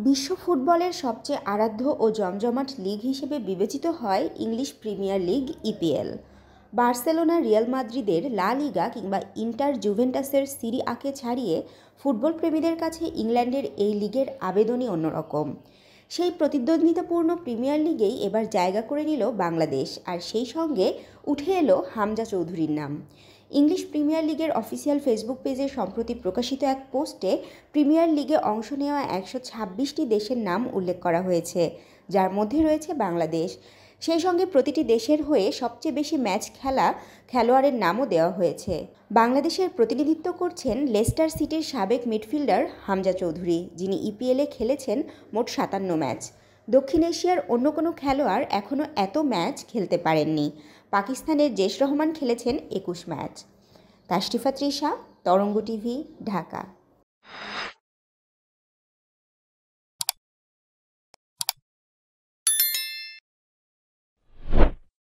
বিশ্ব ফুটবলের সবচেয়ে আরাধ্য ও জমজমাট লিগ হিসেবে বিবেচিত হয় English premier league EPL. Barcelona, Real মাদ্রিদের লা লিগা কিংবা ইন্টার জুভেন্টাসের সিরি আকে ছাড়িয়ে ফুটবল প্রেমীদের কাছে ইংল্যান্ডের এই লিগের আবেদনই অন্যরকম। সেই প্রতিদ্বন্দ্বিতাপূর্ণ প্রিমিয়ার লিগেই এবার জায়গা করে নিল বাংলাদেশ, আর সেই সঙ্গে উঠে এলো হামজা চৌধুরীর নাম। ইংলিশ প্রিমিয়ার লিগের অফিসিয়াল ফেসবুক পেজে সম্প্রতি প্রকাশিত এক পোস্টে প্রিমিয়ার লিগে অংশ নেওয়া 126টি দেশের নাম উল্লেখ করা হয়েছে, যার মধ্যে রয়েছে বাংলাদেশ। সেই সঙ্গে প্রতিটি দেশের হয়ে সবচেয়ে বেশি ম্যাচ খেলা খেলোয়াড়ের নামও দেওয়া হয়েছে। বাংলাদেশের প্রতিনিধিত্ব করছেন লেস্টার সিটির সাবেক মিডফিল্ডার হামজা চৌধুরী, যিনি ইপিএলে খেলেছেন মোট 57 ম্যাচ। দক্ষিণ এশিয়ার অন্য কোনো খেলোয়াড় এখনও এত ম্যাচ খেলতে পারেননি। পাকিস্তানের জেশ রহমান খেলেছেন 21 ম্যাচ। তাশরিফা তৃষা, তরঙ্গ টিভি, ঢাকা।